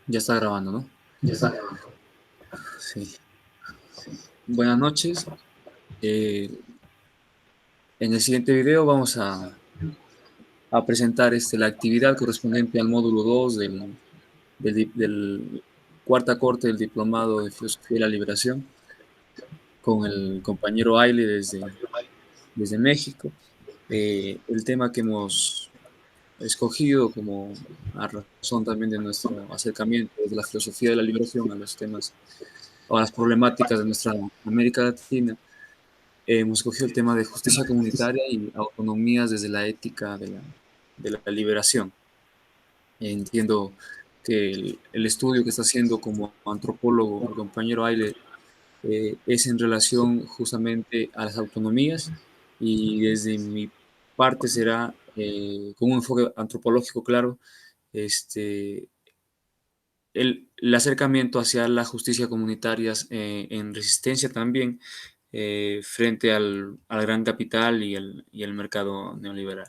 Ya está grabando, ¿no? Ya está. Sí. Buenas noches. Eh, en el siguiente video vamos a presentar la actividad correspondiente al módulo 2 del cuarta corte del Diplomado de Filosofía y la Liberación con el compañero Aile desde México. El tema que hemos escogido como a razón también de nuestro acercamiento desde la filosofía de la liberación a los temas o a las problemáticas de nuestra América Latina. Hemos escogido el tema de justicia comunitaria y autonomías desde la ética de la liberación. Entiendo que el estudio que está haciendo como antropólogo el compañero Aile es en relación justamente a las autonomías y desde mi parte será con un enfoque antropológico claro, este, el acercamiento hacia la justicia comunitaria en resistencia también frente al gran capital y el mercado neoliberal.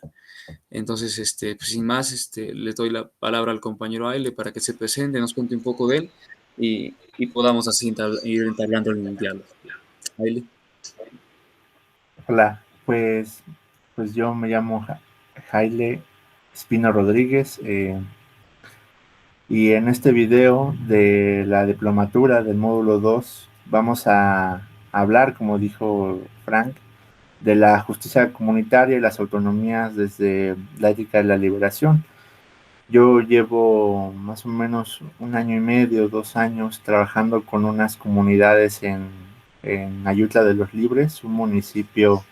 Entonces, pues sin más, le doy la palabra al compañero Aile para que se presente, nos cuente un poco de él y podamos así ir entablando el diálogo. Aile. Hola, pues yo me llamo Jaile Espino Rodríguez, y en este video de la diplomatura del módulo 2 vamos a hablar, como dijo Frank, de la justicia comunitaria y las autonomías desde la ética de la liberación. Yo llevo más o menos un año y medio, 2 años trabajando con unas comunidades en Ayutla de los Libres, un municipio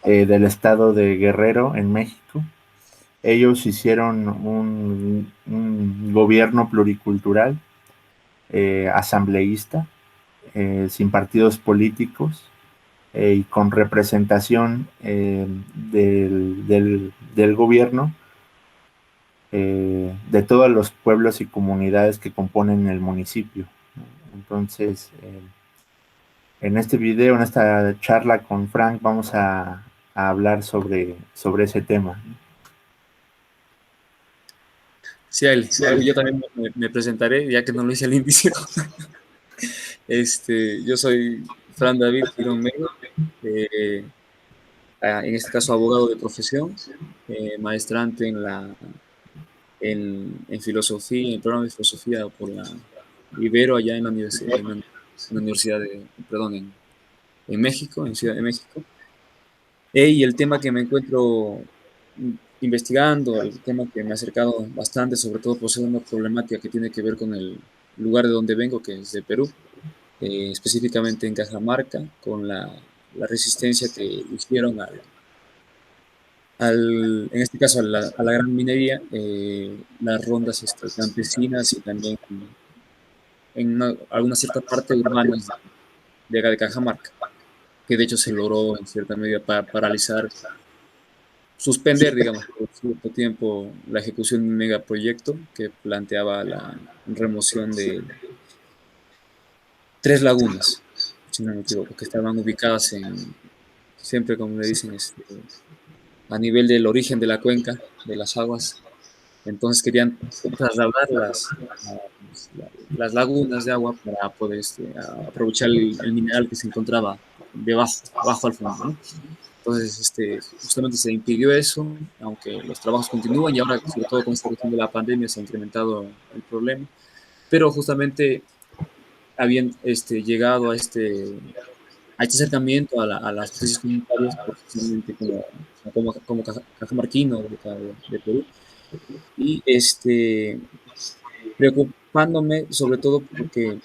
del estado de Guerrero, en México. Ellos hicieron un gobierno pluricultural, asambleísta, sin partidos políticos, y con representación del gobierno, de todos los pueblos y comunidades que componen el municipio. Entonces, en este video, en esta charla con Frank, vamos a hablar sobre ese tema. Sí, Aile. Yo también me presentaré, ya que no lo hice al inicio. Yo soy Fran David Girón Melo, eh, en este caso abogado de profesión, maestrante en filosofía, en el programa de filosofía por la Ibero, allá en la Universidad perdón, en México, en Ciudad de México. Y el tema que me encuentro investigando, el tema que me ha acercado bastante, sobre todo por ser una problemática que tiene que ver con el lugar de donde vengo, que es de Perú, específicamente en Cajamarca, con la resistencia que hicieron en este caso a la gran minería, las rondas campesinas y también en alguna cierta parte urbanas de acá de Cajamarca, que de hecho se logró en cierta medida paralizar, suspender, digamos, por cierto tiempo la ejecución de un megaproyecto que planteaba la remoción de 3 lagunas, si no me equivoco, que estaban ubicadas siempre como le dicen, a nivel del origen de la cuenca de las aguas. Entonces querían trasladar las lagunas de agua para poder aprovechar el mineral que se encontraba debajo, abajo al fondo, ¿no? Entonces, justamente se impidió eso, aunque los trabajos continúan y ahora, sobre todo con esta cuestión de la pandemia, se ha incrementado el problema. Pero justamente habían llegado a este acercamiento a las justicias comunitarias, precisamente como cajamarquino de Perú, y preocupándome sobre todo porque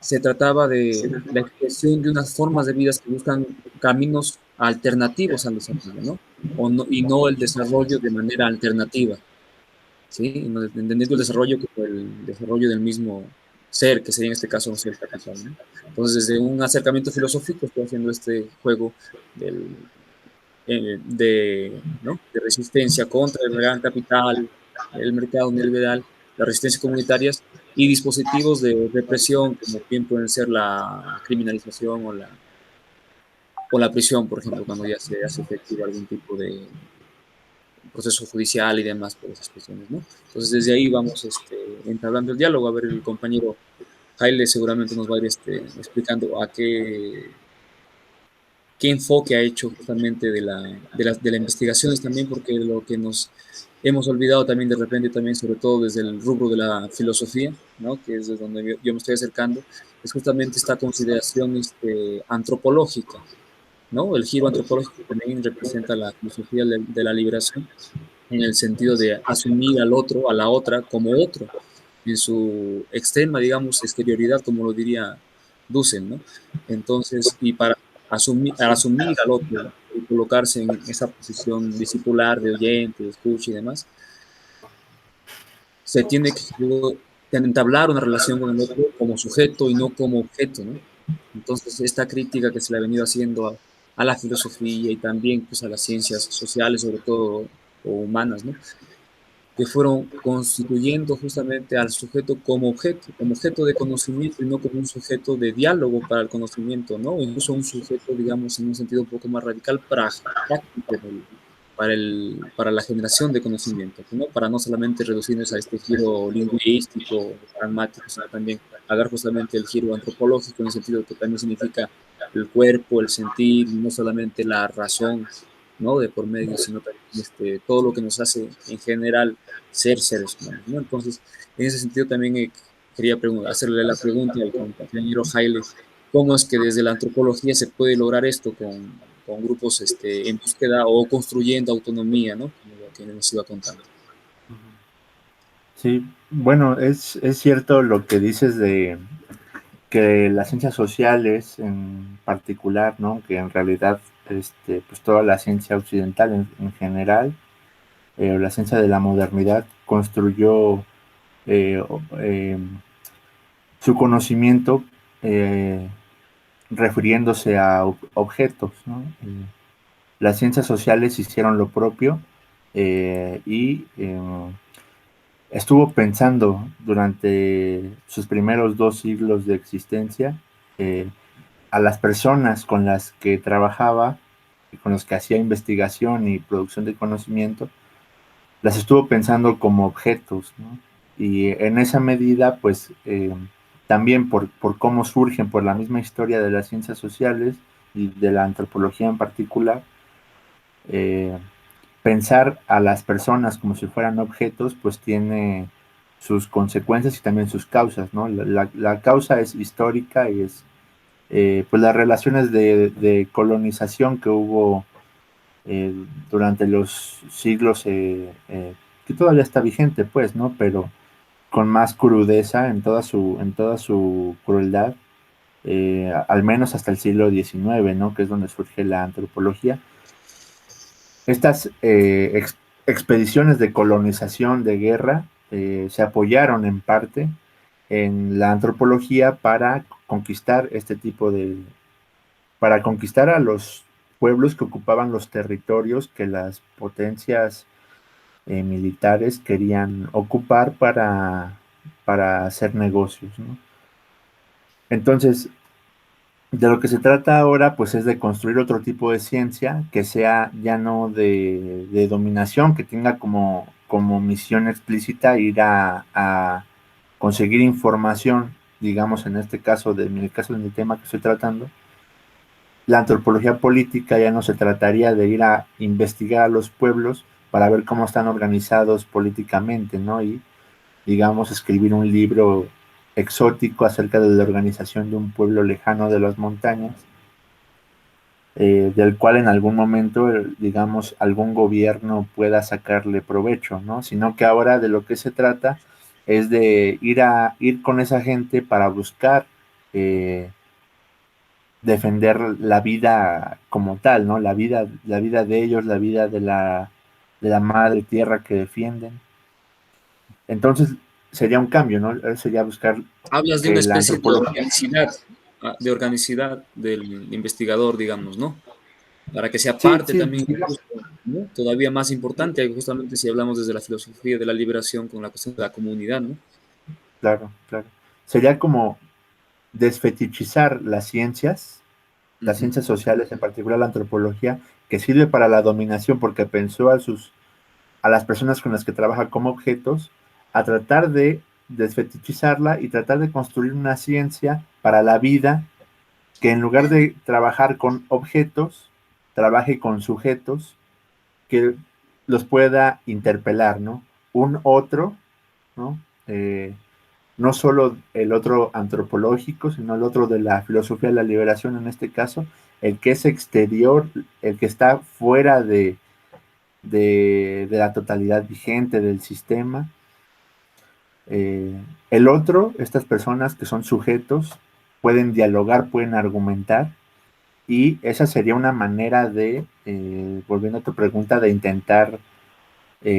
se trataba de la expresión de unas formas de vida que buscan caminos alternativos al desarrollo, ¿no? Y no el desarrollo de manera alternativa, ¿sí? Entendiendo el desarrollo como el desarrollo del mismo ser, que sería en este caso, no sé, el capital, ¿no? Entonces, desde un acercamiento filosófico estoy haciendo este juego ¿no? de resistencia contra el gran capital, el mercado neoliberal, las resistencias comunitarias y dispositivos de represión, como bien pueden ser la criminalización o la prisión, por ejemplo, cuando ya se hace efectivo algún tipo proceso judicial y demás por esas cuestiones, ¿no? Entonces desde ahí vamos entablando el diálogo. A ver, el compañero Jaile seguramente nos va a ir explicando qué enfoque ha hecho justamente de las investigaciones también, porque lo que nos hemos olvidado también de repente, también sobre todo desde el rubro de la filosofía, ¿no? Que es desde donde yo me estoy acercando, es justamente esta consideración antropológica, ¿no? El giro antropológico también representa la filosofía de la liberación, en el sentido de asumir al otro, a la otra, como otro, en su extrema, digamos, exterioridad, como lo diría Dussel, ¿no? Entonces, y para al asumir al otro y colocarse en esa posición discipular de oyente, de escucha y demás, se tiene que entablar una relación con el otro como sujeto y no como objeto, ¿no? Entonces, esta crítica que se le ha venido haciendo a la filosofía y también pues, a las ciencias sociales, sobre todo, o humanas, ¿no? Que fueron constituyendo justamente al sujeto como objeto de conocimiento y no como un sujeto de diálogo para el conocimiento, ¿no? O incluso un sujeto, digamos, en un sentido un poco más radical, práctico para la generación de conocimiento, ¿no? Para no solamente reducirnos a este giro lingüístico, pragmático, sino también agarrar justamente el giro antropológico en el sentido que también significa el cuerpo, el sentir, no solamente la razón, ¿no? De por medio, sino también todo lo que nos hace en general ser seres humanos, ¿no? Entonces, en ese sentido también quería hacerle la pregunta al compañero Haile, ¿cómo es que desde la antropología se puede lograr esto con grupos en búsqueda o construyendo autonomía, ¿no? Como lo que nos iba contando. Sí, bueno, es cierto lo que dices de que las ciencias sociales en particular, ¿no? Que en realidad, pues toda la ciencia occidental en general, la ciencia de la modernidad construyó eh, eh, su conocimiento eh, refiriéndose a objetos, ¿no? Las ciencias sociales hicieron lo propio y estuvo pensando durante sus primeros 2 siglos de existencia eh, a las personas con las que trabajaba, con los que hacía investigación y producción de conocimiento, las estuvo pensando como objetos, ¿no? Y en esa medida, pues también por cómo surgen, por la misma historia de las ciencias sociales y de la antropología en particular, eh, pensar a las personas como si fueran objetos, pues tiene sus consecuencias y también sus causas, ¿no? La causa es histórica y es pues las relaciones de colonización que hubo eh, durante los siglos que todavía está vigente, pues, ¿no? Pero con más crudeza en toda su crueldad, al menos hasta el siglo XIX, ¿no? Que es donde surge la antropología. Estas expediciones de colonización, de guerra, se apoyaron en parte en la antropología para conquistar para conquistar a los pueblos que ocupaban los territorios que las potencias militares querían ocupar para hacer negocios, ¿no? Entonces, de lo que se trata ahora, pues es de construir otro tipo de ciencia que sea ya no de dominación, que tenga como misión explícita ir a conseguir información, digamos en el caso del tema que estoy tratando. La antropología política ya no se trataría de ir a investigar a los pueblos para ver cómo están organizados políticamente, ¿no? Y, digamos, escribir un libro exótico acerca de la organización de un pueblo lejano de las montañas, del cual en algún momento, digamos, algún gobierno pueda sacarle provecho, ¿no? Sino que ahora de lo que se trata es de ir con esa gente para buscar defender la vida como tal, ¿no? La vida de ellos, la vida de la madre tierra que defienden. Entonces sería un cambio, ¿no? Sería buscar Hablas de una que la especie antropología. de organicidad del investigador, digamos, ¿no? Para que sea Sí, parte sí, también, digamos, ¿no? Todavía más importante, justamente si hablamos desde la filosofía de la liberación con la cuestión de la comunidad, ¿no? claro, claro. Sería como desfetichizar las Ujú. ciencias sociales, en particular la antropología, que sirve para la dominación porque pensó a las personas con las que trabaja como objetos, a tratar de desfetichizarla y tratar de construir una ciencia para la vida que en lugar de trabajar con objetos, trabaje con sujetos que los pueda interpelar, ¿no? Un otro, ¿no? No solo el otro antropológico, sino el otro de la filosofía de la liberación en este caso, el que es exterior, el que está fuera de la totalidad vigente del sistema. El otro, estas personas que son sujetos, pueden dialogar, pueden argumentar, y esa sería una manera de, volviendo a tu pregunta, de intentar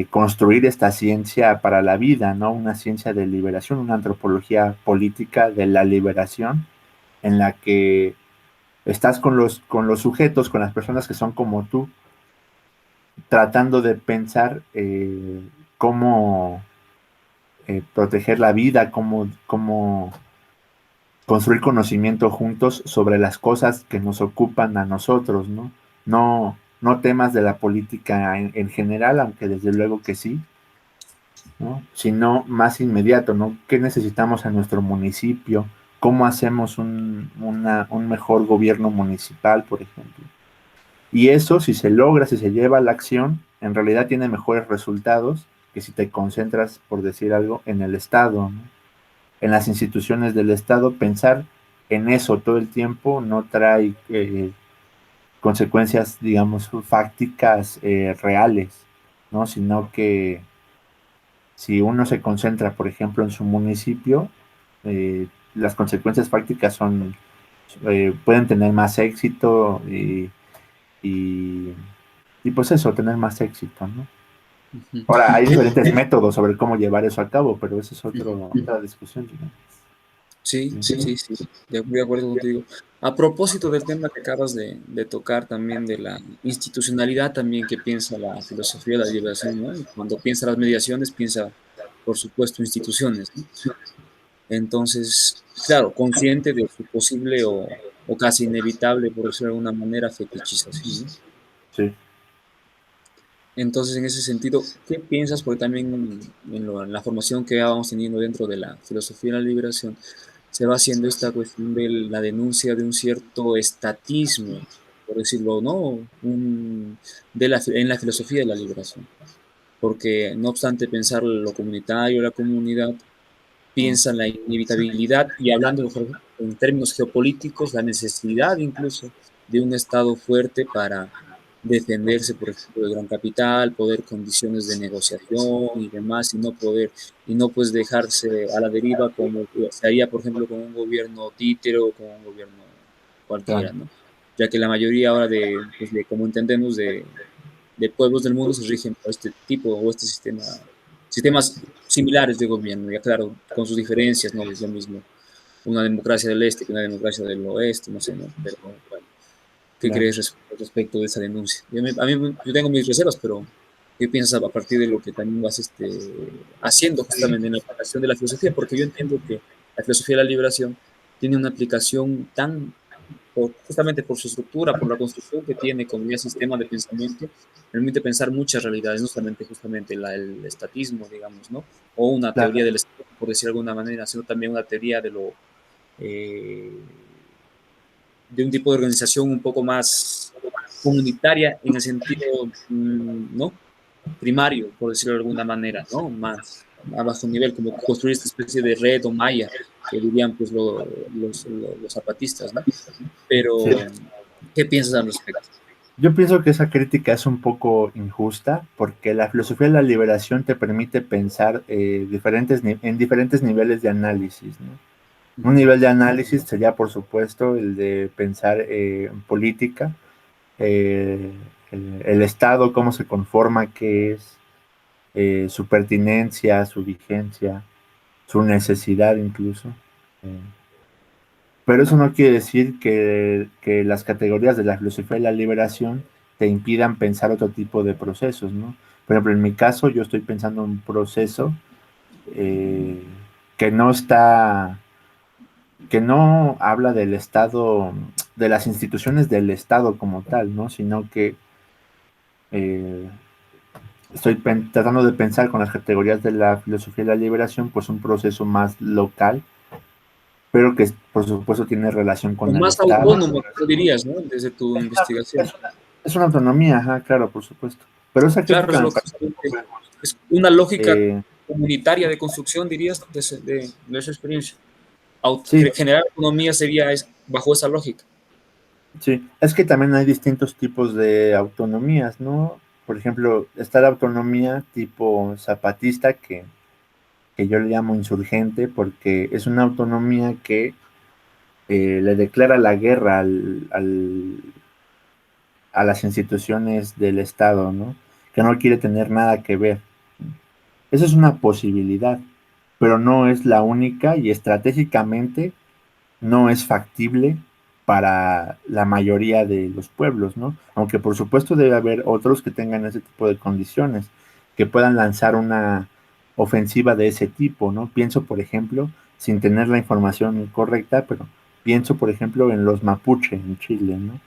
construir esta ciencia para la vida, ¿no? Una ciencia de liberación, una antropología política de la liberación, en la que estás con los sujetos, con las personas que son como tú, tratando de pensar cómo proteger la vida, cómo construir conocimiento juntos sobre las cosas que nos ocupan a nosotros, ¿no? No temas de la política en general, aunque desde luego que sí, ¿no? Sino más inmediato, ¿no? ¿Qué necesitamos en nuestro municipio? ¿Cómo hacemos un mejor gobierno municipal, por ejemplo? Y eso, si se logra, si se lleva a la acción, en realidad tiene mejores resultados que si te concentras, por decir algo, en el Estado, ¿no? En las instituciones del Estado, pensar en eso todo el tiempo no trae consecuencias, digamos, fácticas reales, ¿no? Sino que si uno se concentra, por ejemplo, en su municipio, las consecuencias fácticas son, pueden tener más éxito y, y pues eso, tener más éxito, ¿no? Ujú. Ahora, hay Fíjate, diferentes métodos sobre cómo llevar eso a cabo, pero esa es ujú. otra discusión, digamos. Sí, Sí. sí, sí, de acuerdo contigo. A propósito del tema que acabas de tocar también de la institucionalidad también que piensa la filosofía de la liberación, ¿no? Cuando piensa las mediaciones, piensa, por supuesto, instituciones, ¿no? Entonces, claro, consciente de su posible o casi inevitable, por decirlo de alguna manera, fetichización, ¿no? Sí. Entonces, en ese sentido, ¿qué piensas? Porque también en la formación que vamos teniendo dentro de la filosofía de la liberación, se va haciendo esta cuestión de la denuncia de un cierto estatismo, por decirlo, ¿no? En la filosofía de la liberación. Porque no obstante pensar lo comunitario, la comunidad, Mm. piensa en la inevitabilidad y hablando en términos geopolíticos, la necesidad incluso de un Estado fuerte para defenderse, por ejemplo, del gran capital, poder condiciones de negociación y demás, y no pues dejarse a la deriva como se haría, por ejemplo, con un gobierno títere o con un gobierno Claro. cualquiera, ¿no? Ya que la mayoría ahora pues de como entendemos, de pueblos del mundo se rigen por este tipo o este sistema, sistemas similares de gobierno, ya claro, con sus diferencias, no es lo mismo una democracia del este que una democracia del oeste, no sé, ¿no? Pero bueno, ¿qué Claro. crees respecto de esa denuncia? Yo tengo mis reservas, pero ¿qué piensas a partir de lo que también vas haciendo justamente en la aplicación de la filosofía? Porque yo entiendo que la filosofía de la liberación tiene una aplicación justamente por su estructura, por la construcción que tiene como ya sistema de pensamiento, permite pensar muchas realidades, no solamente justamente el estatismo, digamos, ¿no? O una Claro. teoría del Estado, por decir de alguna manera, sino también una teoría eh, de un tipo de organización un poco más comunitaria en el sentido, ¿no? Primario, por decirlo de alguna manera, ¿no? Más a bajo nivel, como construir esta especie de red o malla, que dirían pues los zapatistas, ¿no? Sí. Pero, ¿qué piensas al respecto? Yo pienso que esa crítica es un poco injusta porque la filosofía de la liberación te permite pensar en diferentes niveles de análisis, ¿no? Un Ujú. nivel de análisis sería, por supuesto, el de pensar en política, eh, el Estado, cómo se conforma, qué es, su pertinencia, su vigencia, su necesidad incluso. Eh, pero eso no quiere decir que las categorías de la filosofía de la liberación te impidan pensar otro tipo de procesos, ¿no? Por ejemplo, en mi caso, yo estoy pensando en un proceso eh, que no está, que no habla del Estado, de las instituciones del Estado como tal, ¿no? Sino que eh, estoy tratando de pensar con las categorías de la filosofía de la liberación, pues un proceso más local, pero que por supuesto tiene relación O con el más Estado. autónomo, tú dirías, ¿no? Desde tu investigación. Es una autonomía, ajá, claro, por supuesto. Pero esa Claro, es crítica me lo que parece justamente es una lógica eh, comunitaria de construcción, dirías, de esa experiencia. sí, Generar autonomía sería bajo esa lógica. sí. Es que también hay distintos tipos de autonomías, ¿no? Por ejemplo, está la autonomía tipo zapatista, que yo le llamo insurgente, porque es una autonomía que le declara la guerra a las instituciones del Estado, ¿no? Que no quiere tener nada que ver. Esa es una posibilidad, pero no es la única y estratégicamente no es factible para la mayoría de los pueblos, ¿no? Aunque por supuesto debe haber otros que tengan ese tipo de condiciones, que puedan lanzar una ofensiva de ese tipo, ¿no? Pienso, por ejemplo, sin tener la información correcta, pero pienso, por ejemplo, en los mapuche en Chile, ¿no?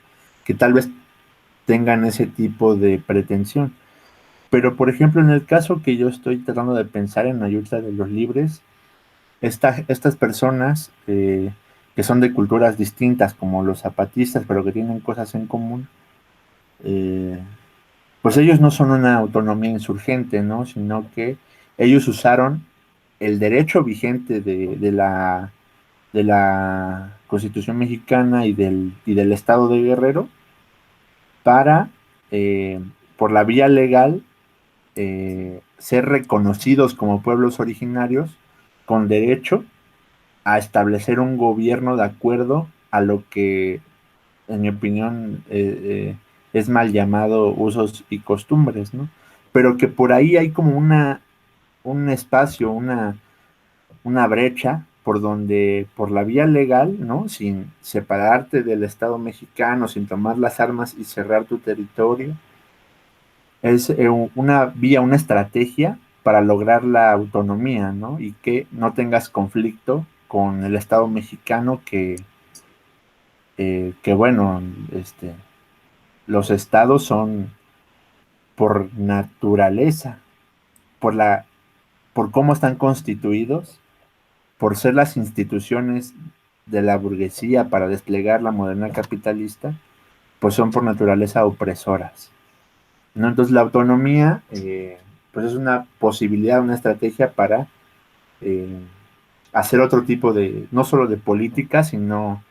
Que tal vez tengan ese tipo de pretensión. Pero, por ejemplo, en el caso que yo estoy tratando de pensar en Ayutla de los Libres, estas personas que son de culturas distintas, como los zapatistas, pero que tienen cosas en común, eh, pues ellos no son una autonomía insurgente, ¿no? Sino que ellos usaron el derecho vigente de la Constitución mexicana y del Estado de Guerrero para, eh, por la vía legal, ser reconocidos como pueblos originarios con derecho a establecer un gobierno de acuerdo a lo que, en mi opinión, es mal llamado usos y costumbres, ¿no? Pero que por ahí hay como un espacio, una brecha por donde, por la vía legal, ¿no? Sin separarte del Estado mexicano, sin tomar las armas y cerrar tu territorio, es una vía, una estrategia para lograr la autonomía, ¿no? Y que no tengas conflicto con el Estado mexicano que bueno, los estados son por naturaleza, por la, por cómo están constituidos, por ser las instituciones de la burguesía para desplegar la modernidad capitalista, pues son por naturaleza opresoras, ¿no? Entonces la autonomía, pues es una posibilidad, una estrategia para eh, hacer otro tipo de, no solo de política, sino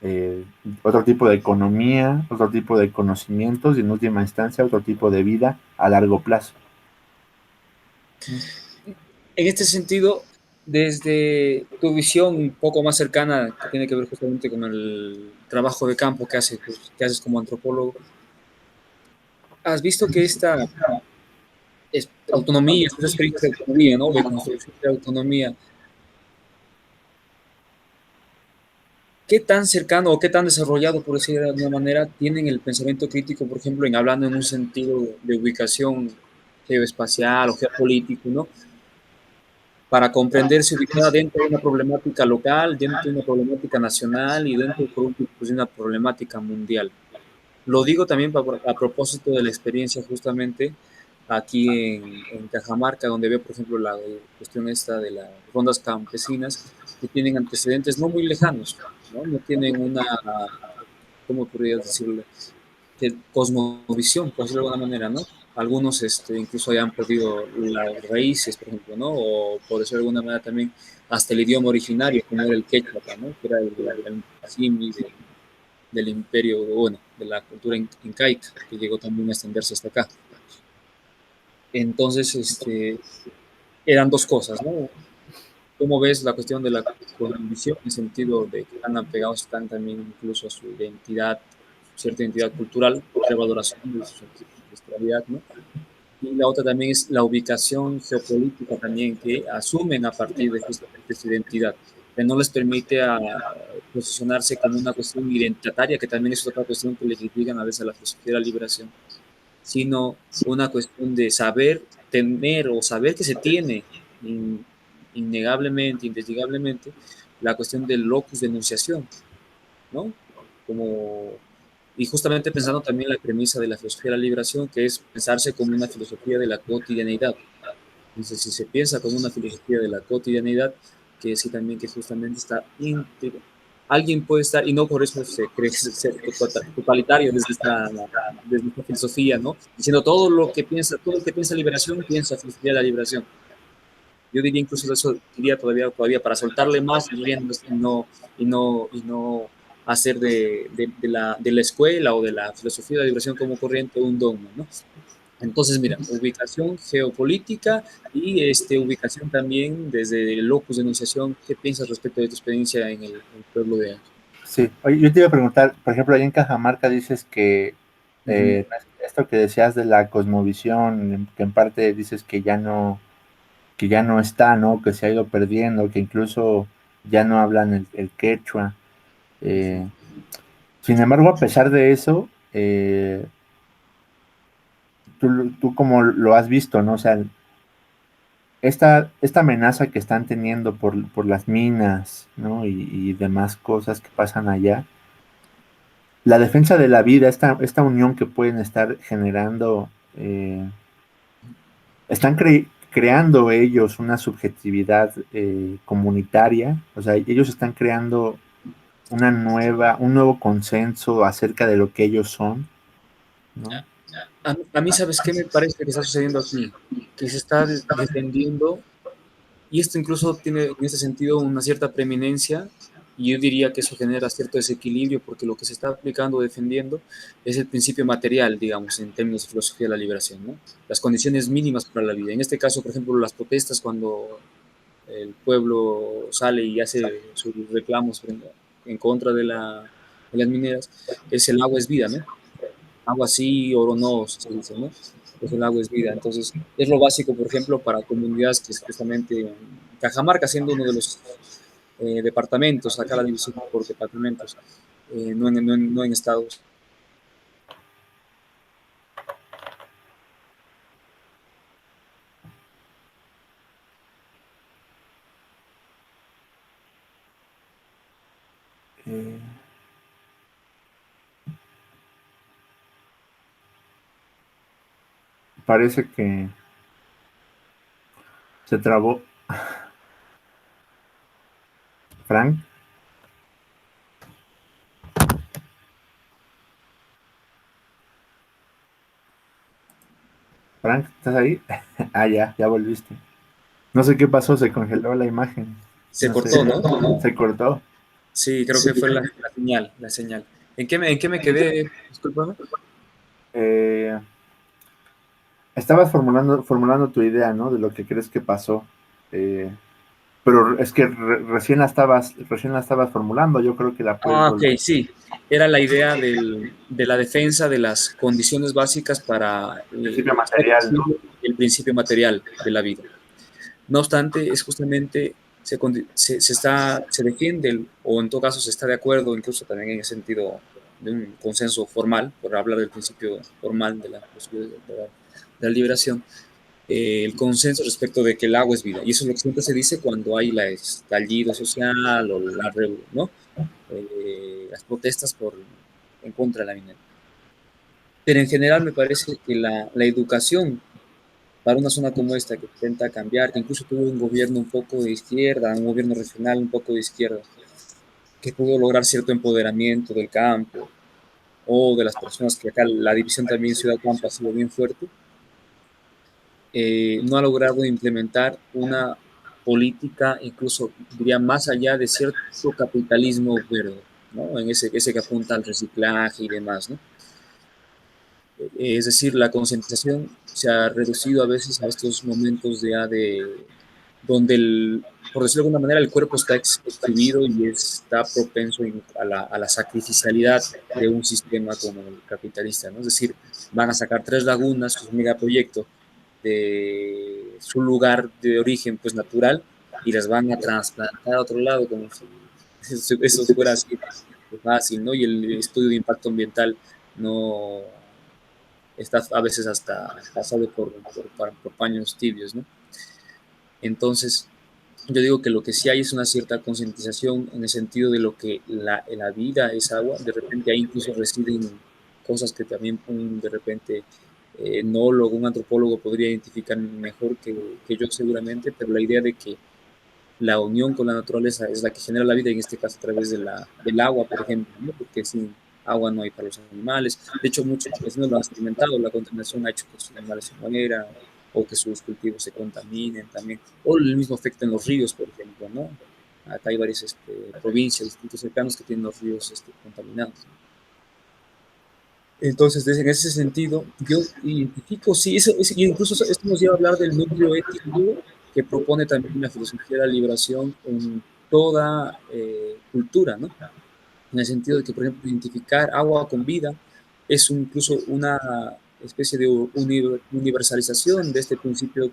eh, otro tipo de economía, otro tipo de conocimientos y en última instancia otro tipo de vida a largo plazo. En este sentido, desde tu visión un poco más cercana, que tiene que ver justamente con el trabajo de campo que haces como antropólogo, ¿has visto que esta autonomía, esta experiencia de autonomía, ¿no? De construcción de autonomía, ¿qué tan cercano o qué tan desarrollado, por decir de alguna manera, tienen el pensamiento crítico, por ejemplo, en hablando en un sentido de ubicación geoespacial o geopolítico, ¿no? Para comprenderse ubicada dentro de una problemática local, dentro de una problemática nacional y dentro, por último, pues, de una problemática mundial? Lo digo también a propósito de la experiencia justamente aquí en Cajamarca, donde veo, por ejemplo, la cuestión esta de las rondas campesinas, que tienen antecedentes no muy lejanos, ¿no? No tienen una, ¿cómo podrías decirlo? Que cosmovisión, por decirlo de alguna manera, ¿no? Algunos incluso hayan perdido las raíces, por ejemplo, ¿no? O por decirlo de alguna manera también, hasta el idioma originario, como era el quechua, ¿no? Que era el símil del imperio, bueno, de la cultura incaica, que llegó también a extenderse hasta acá. Entonces, eran dos cosas, ¿no? ¿Cómo ves la cuestión de la cosmovisión en el sentido de que están apegados están también incluso a su identidad, cierta identidad cultural, revaloración de su ancestralidad, ¿no? Y la otra también es la ubicación geopolítica también que asumen a partir de justamente su identidad, que no les permite posicionarse como una cuestión identitaria, que también es otra cuestión que le critican a veces a la filosofía de la liberación, sino una cuestión de saber tener o saber que se tiene in, innegablemente, indesligablemente, la cuestión del locus de enunciación, ¿no? Como Y justamente pensando también la premisa de la filosofía de la liberación, que es pensarse como una filosofía de la cotidianidad. Entonces, si se piensa como una filosofía de la cotidianidad, que sí también que justamente está íntegro. Alguien puede estar, y no por eso se cree ser totalitario desde esta filosofía, ¿no? Diciendo todo lo que piensa liberación, piensa filosofía de la liberación. Yo diría incluso eso, diría todavía para soltarle más, diría, y no hacer de la escuela o de la filosofía de la liberación como corriente un dogma, ¿no? Entonces, mira, ubicación geopolítica y ubicación también desde el locus de enunciación. ¿Qué piensas respecto de tu experiencia en el pueblo de... Sí, oye, yo te iba a preguntar, por ejemplo, ahí en Cajamarca dices que Ujú. esto que decías de la cosmovisión, que en parte dices que ya no está, ¿no? Que se ha ido perdiendo, que incluso ya no hablan el quechua. Eh, Sin embargo, a pesar de eso, tú como lo has visto, ¿no? O sea, esta amenaza que están teniendo por las minas, ¿no? Y demás cosas que pasan allá, la defensa de la vida, esta unión que pueden estar generando, están creando ellos una subjetividad comunitaria, o sea, ellos están creando un nuevo consenso acerca de lo que ellos son, ¿no? A mí, ¿sabes qué me parece que está sucediendo aquí? Que se está defendiendo, y esto incluso tiene en ese sentido una cierta preeminencia, y yo diría que eso genera cierto desequilibrio, porque lo que se está aplicando o defendiendo es el principio material, digamos, en términos de filosofía de la liberación, ¿no? Las condiciones mínimas para la vida. En este caso, por ejemplo, las protestas cuando el pueblo sale y hace sus reclamos en contra de las mineras, es el agua es vida, ¿no? Agua sí, oro no, se dice, ¿no? Pues el agua es vida. Entonces, es lo básico, por ejemplo, para comunidades que es justamente Cajamarca, siendo uno de los departamentos, acá la división por departamentos, no en estados. Eh, Parece que se trabó. Frank, Frank, ¿estás ahí? Ah, ya volviste. No sé qué pasó, se congeló la imagen. Se No sé, cortó, ¿no? se cortó. Sí, creo que fue la señal, la señal. ¿En qué me quedé? Discúlpame. Eh, Estabas formulando tu idea, ¿no? De lo que crees que pasó. Eh, pero es que recién la estabas formulando. Yo creo que la puedes Ah, ok, volver. sí. Era la idea de la defensa de las condiciones básicas para Principio material, ¿no? el principio material de la vida. No obstante, es justamente, se defiende, o en todo caso se está de acuerdo, incluso también en el sentido de un consenso formal, por hablar del principio formal de la liberación, el consenso respecto de que el agua es vida. Y eso es lo que siempre se dice cuando hay el estallido social o ¿no? Las protestas en contra de la minería. Pero en general me parece que la educación para una zona como esta que intenta cambiar, que incluso tuvo un gobierno un poco de izquierda, un gobierno regional un poco de izquierda, que pudo lograr cierto empoderamiento del campo o de las personas, que acá la división también ciudad-campo ha sido bien fuerte, no ha logrado implementar una política, incluso diría más allá de cierto capitalismo verde, ¿no? En ese que apunta al reciclaje y demás, ¿no? Es decir, la concientización se ha reducido a veces a estos momentos donde por decirlo de alguna manera, el cuerpo está exhibido y está propenso a la sacrificialidad de un sistema como el capitalista, ¿no? Es decir, van a sacar tres lagunas, su megaproyecto, de su lugar de origen pues natural, y las van a trasplantar a otro lado como si eso fuera así de fácil, ¿no? Y el estudio de impacto ambiental no está a veces hasta pasado por paños tibios, ¿no? Entonces, yo digo que lo que sí hay es una cierta concientización en el sentido de lo que la vida es agua. De repente ahí incluso residen cosas que también de repente etnólogo, un antropólogo podría identificar mejor que yo seguramente, pero la idea de que la unión con la naturaleza es la que genera la vida, y en este caso a través del agua, por ejemplo, ¿no? Porque sin agua no hay para los animales. De hecho, muchos campesinos lo han experimentado, la contaminación ha hecho que sus animales se mueran o que sus cultivos se contaminen también, o el mismo efecto en los ríos, por ejemplo, ¿no? Acá hay varias provincias, distritos cercanos que tienen los ríos contaminados. Entonces, en ese sentido, yo identifico, sí, incluso esto nos lleva a hablar del núcleo ético que propone también la filosofía de la liberación en toda cultura, ¿no? En el sentido de que, por ejemplo, identificar agua con vida es incluso una especie de universalización de este principio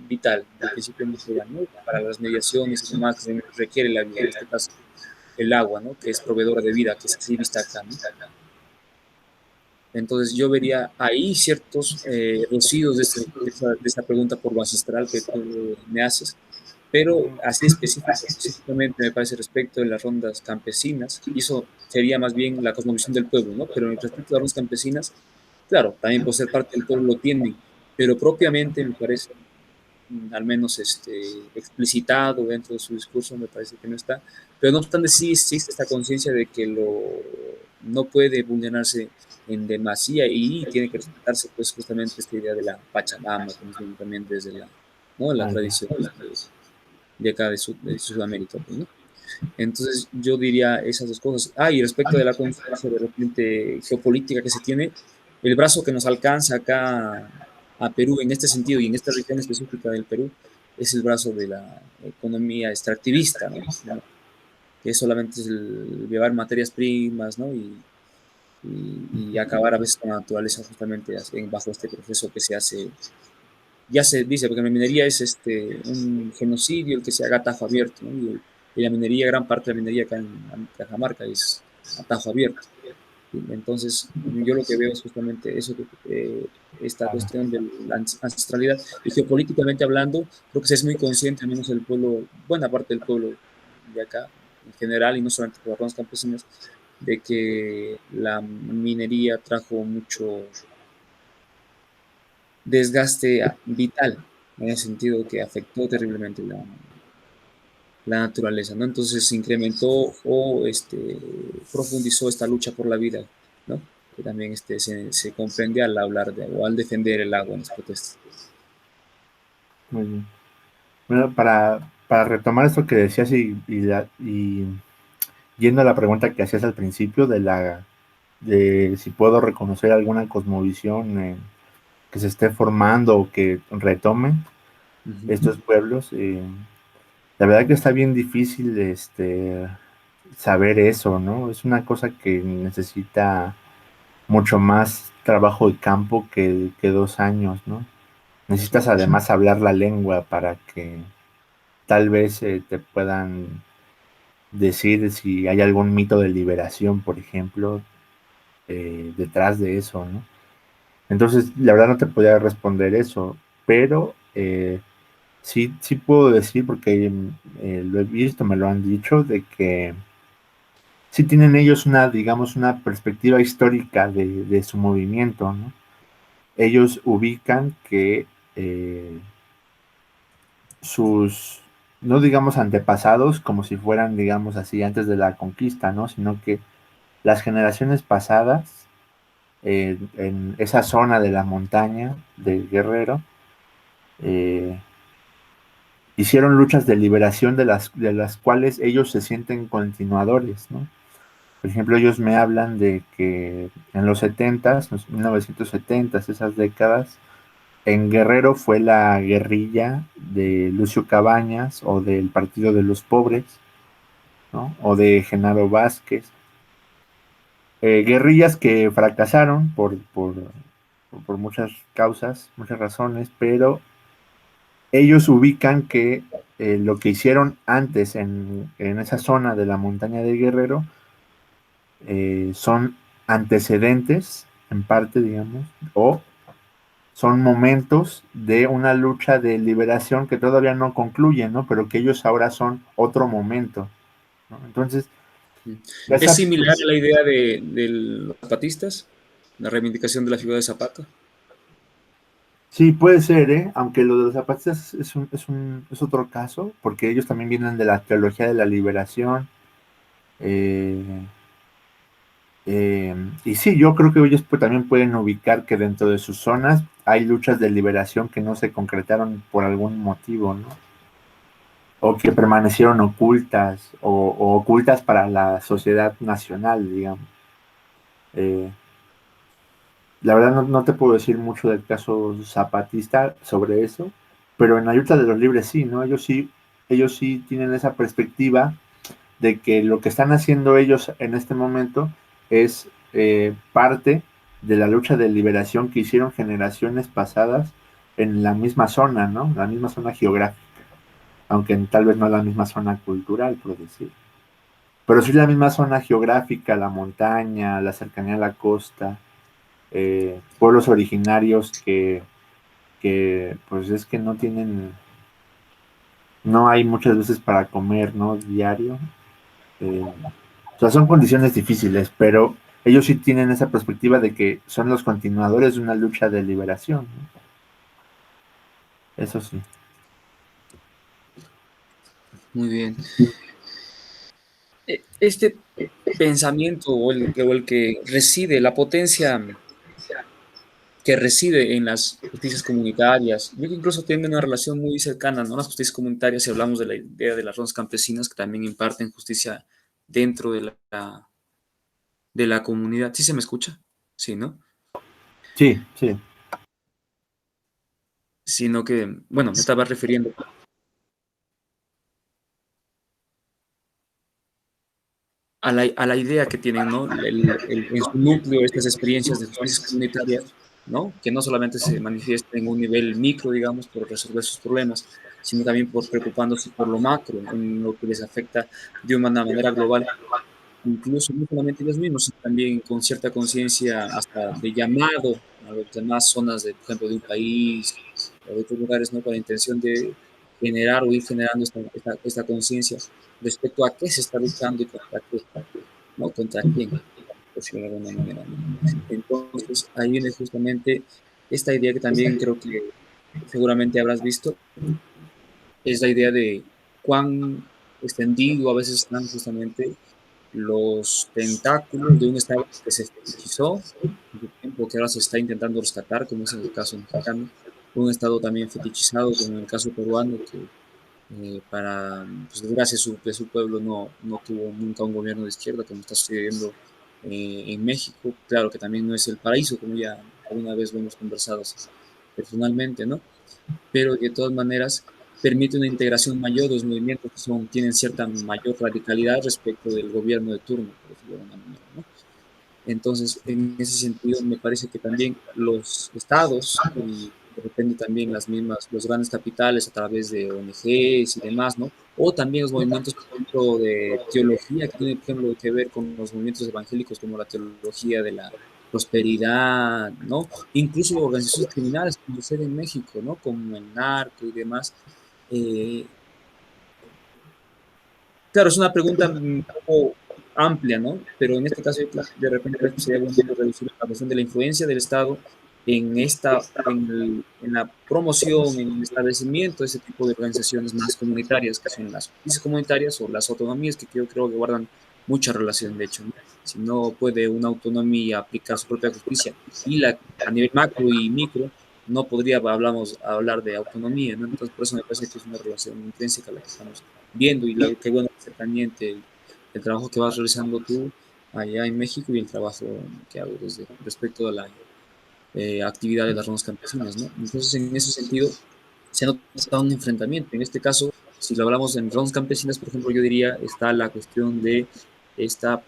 vital, del principio nuclear, ¿no? Para las mediaciones y demás que se requiere la vida, en este caso el agua, ¿no? Que es proveedora de vida, que es así vista acá, ¿no? Entonces yo vería ahí ciertos residuos de esta pregunta por lo ancestral que tú me haces, pero así específicamente me parece respecto de las rondas campesinas, y eso sería más bien la cosmovisión del pueblo, ¿no? Pero respecto a las rondas campesinas, claro, también por ser parte del pueblo lo tienen, pero propiamente me parece, al menos explicitado dentro de su discurso, me parece que no está, pero no obstante sí existe esta conciencia de que no puede vulnerarse en demasía y tiene que respetarse pues justamente esta idea de la Pachamama, que nos viene también desde ¿no? La Ah, ya. tradición de acá de Sudamérica, pues, ¿no? Entonces yo diría esas dos cosas. Ah, y respecto de la conciencia de repente geopolítica que se tiene, el brazo que nos alcanza acá a Perú en este sentido y en esta región específica del Perú es el brazo de la economía extractivista, ¿no? Que solamente es el llevar materias primas, ¿no? Y acabar a veces con la naturaleza justamente bajo este proceso que se hace, ya se dice, porque la minería es un genocidio el que se haga a tajo abierto, ¿no? Y la minería, gran parte de la minería acá en Cajamarca es a tajo abierto. ¿Sí? Entonces, yo lo que veo es justamente eso, esta cuestión de la ancestralidad. Y geopolíticamente hablando, creo que se es muy consciente, al menos el pueblo, buena parte del pueblo de acá, en general, y no solamente por las ramas campesinas, de que la minería trajo mucho desgaste vital, en el sentido que afectó terriblemente la naturaleza, ¿no? Entonces se incrementó o profundizó esta lucha por la vida, ¿no? Que también se comprende al hablar o al defender el agua en las protestas. Muy bien. Bueno, para retomar esto que decías y yendo a la pregunta que hacías al principio de si puedo reconocer alguna cosmovisión que se esté formando o que retomen Ujú. estos pueblos, la verdad que está bien difícil saber eso, ¿no? Es una cosa que necesita mucho más trabajo de campo que 2 años, ¿no? Necesitas además hablar la lengua para que tal vez te puedan decir si hay algún mito de liberación, por ejemplo, detrás de eso, ¿no? Entonces, la verdad no te podía responder eso, pero sí, sí puedo decir, porque lo he visto, me lo han dicho, de que sí tienen ellos digamos, una perspectiva histórica de su movimiento, ¿no? Ellos ubican que sus, no digamos antepasados, como si fueran, digamos así, antes de la conquista, ¿no? Sino que las generaciones pasadas, en esa zona de la montaña de Guerrero, eh, hicieron luchas de liberación de las cuales ellos se sienten continuadores, ¿no? Por ejemplo, ellos me hablan de que en los 70s, los 1970s, esas décadas, en Guerrero fue la guerrilla de Lucio Cabañas o del Partido de los Pobres, ¿no? O de Genaro Vázquez. Guerrillas que fracasaron por muchas causas, muchas razones, pero ellos ubican que lo que hicieron antes en esa zona de la montaña de Guerrero son antecedentes, en parte, digamos, o son momentos de una lucha de liberación que todavía no concluye, ¿no? Pero que ellos ahora son otro momento, ¿no? Entonces, Es esa, similar a la idea de los zapatistas. la reivindicación de la figura de Zapata. Sí, puede ser, ¿eh? Aunque lo de los zapatistas es otro caso, porque ellos también vienen de la teología de la liberación. eh, y sí, yo creo que ellos también pueden ubicar que dentro de sus zonas hay luchas de liberación que no se concretaron por algún motivo, ¿no? O que permanecieron ocultas, o ocultas para la sociedad nacional, digamos. Eh, la verdad no te puedo decir mucho del caso zapatista sobre eso, pero en la lucha de los libres sí, ¿no? Ellos sí tienen esa perspectiva de que lo que están haciendo ellos en este momento es parte de la lucha de liberación que hicieron generaciones pasadas en la misma zona, ¿no? La misma zona geográfica, aunque tal vez no la misma zona cultural, por decir. Pero sí la misma zona geográfica, la montaña, la cercanía a la costa, pueblos originarios que pues es que no tienen, no hay muchas veces para comer, ¿no? Diario. O sea, son condiciones difíciles, pero ellos sí tienen esa perspectiva de que son los continuadores de una lucha de liberación, ¿no? Eso sí. Muy bien. Este pensamiento o el que reside, la potencia que reside en las justicias comunitarias, yo creo que incluso tiene una relación muy cercana, ¿no? Las justicias comunitarias, si hablamos de la idea de las rondas campesinas, que también imparten justicia dentro de la comunidad. ¿Sí se me escucha? Sí, ¿no? Sí, sí. Sino que, bueno, me estaba refiriendo a la idea que tienen, ¿no? En su núcleo estas experiencias de justicia comunitaria, ¿no? Que no solamente se manifiestan en un nivel micro, digamos, por resolver sus problemas, sino también por preocupándose por lo macro, en lo que les afecta de una manera global, incluso no solamente ellos mismos, sino también con cierta conciencia hasta de llamado a las demás zonas, de, por ejemplo, de un país o de otros lugares, ¿no? Con la intención de generar o ir generando esta conciencia respecto a qué se está luchando y contra qué, ¿no? Contra quién, por decirlo de alguna manera, ¿no? Entonces, ahí viene justamente esta idea que también creo que seguramente habrás visto, es la idea de cuán extendido a veces están justamente los tentáculos de un Estado que se fetichizó en su tiempo, que ahora se está intentando rescatar, como es el caso mexicano, un Estado también fetichizado, como en el caso peruano, que para pues, desgracia de su pueblo no tuvo nunca un gobierno de izquierda, como está sucediendo en México. Claro que también no es el paraíso, como ya alguna vez lo hemos conversado personalmente, ¿no? Pero de todas maneras permite una integración mayor de los movimientos que tienen cierta mayor radicalidad respecto del gobierno de turno, por decirlo de alguna manera, ¿no? Entonces, en ese sentido, me parece que también los estados y de repente también los grandes capitales a través de ONGs y demás, ¿no? O también los movimientos, por ejemplo, de teología que tienen, por ejemplo, que ver con los movimientos evangélicos como la teología de la prosperidad, ¿no? Incluso organizaciones criminales, como sucede en México, ¿no? Como el narco y demás. Eh, Claro, es una pregunta un poco amplia, ¿no? Pero en este caso, de repente, creo que sería bueno reducir la cuestión de la influencia del Estado en la promoción, en el establecimiento de ese tipo de organizaciones más comunitarias, que son las justicias comunitarias o las autonomías, que yo creo que guardan mucha relación, de hecho, ¿no? Si no puede una autonomía aplicar su propia justicia a nivel macro y micro, no podría, hablar de autonomía, ¿no? Entonces, por eso me parece que es una relación intrínseca la que estamos viendo y qué bueno que esté pendiente el trabajo que vas realizando tú allá en México y el trabajo que hago respecto a la actividad de las rondas campesinas, ¿no? Entonces, en ese sentido, se nota un enfrentamiento. En este caso, si lo hablamos en rondas campesinas, por ejemplo, yo diría, está la cuestión de esta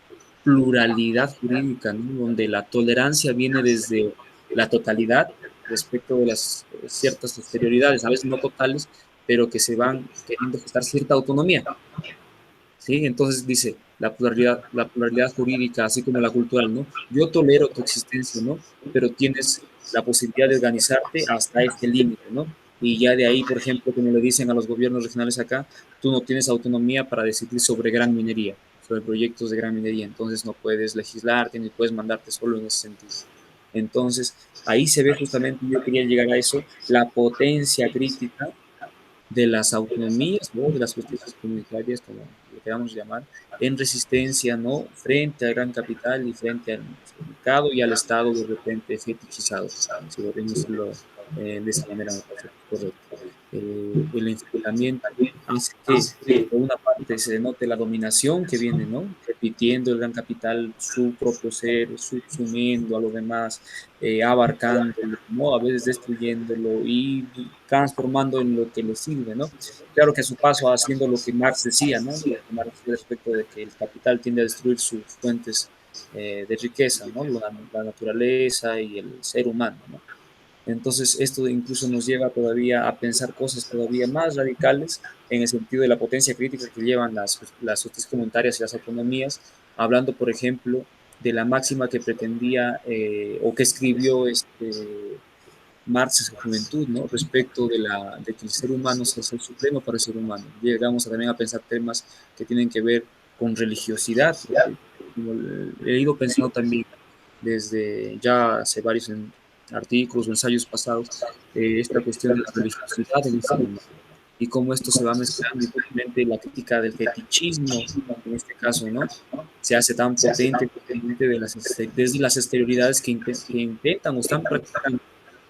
pluralidad jurídica, ¿no? Donde la tolerancia viene desde la totalidad respecto de las ciertas exterioridades, a veces no totales, pero que se van queriendo gestar cierta autonomía. ¿Sí? Entonces dice la pluralidad jurídica, así como la cultural, ¿no? Yo tolero tu existencia, ¿no? Pero tienes la posibilidad de organizarte hasta este límite, ¿no? Y ya de ahí, por ejemplo, como le dicen a los gobiernos regionales acá, tú no tienes autonomía para decidir sobre gran minería, sobre proyectos de gran minería, entonces no puedes legislar, ni puedes mandarte solo en ese sentido. Entonces, ahí se ve justamente, yo quería llegar a eso, la potencia crítica de las autonomías, ¿no? De las justicias comunitarias, como lo queramos llamar, en resistencia, ¿no? Frente al gran capital y frente al mercado y al Estado de repente fetichizado, si lo vemos de esa manera, me parece que es correcto. El enfrentamiento hace que, por una parte, se note la dominación que viene, ¿no? Repitiendo el gran capital su propio ser, subsumiendo a los demás, abarcándolo, ¿no? A veces destruyéndolo y transformando en lo que le sirve, ¿no? Claro que a su paso haciendo lo que Marx decía, ¿no? Lo que Marx decía respecto de que el capital tiende a destruir sus fuentes de riqueza, ¿no? La naturaleza y el ser humano, ¿no? Entonces, esto incluso nos lleva todavía a pensar cosas todavía más radicales en el sentido de la potencia crítica que llevan las justicias comunitarias y las autonomías, hablando, por ejemplo, de la máxima que pretendía o que escribió Marx en su juventud, ¿no? Respecto de que el ser humano es el supremo para el ser humano. Llegamos también a pensar temas que tienen que ver con religiosidad, porque como he ido pensando también desde ya hace varios artículos o ensayos pasados, esta cuestión de la religiosidad en el ser humano y cómo esto se va mezclando y justamente la crítica del fetichismo, en este caso, ¿no? Se hace tan potente desde las exterioridades que intentan o están practicando,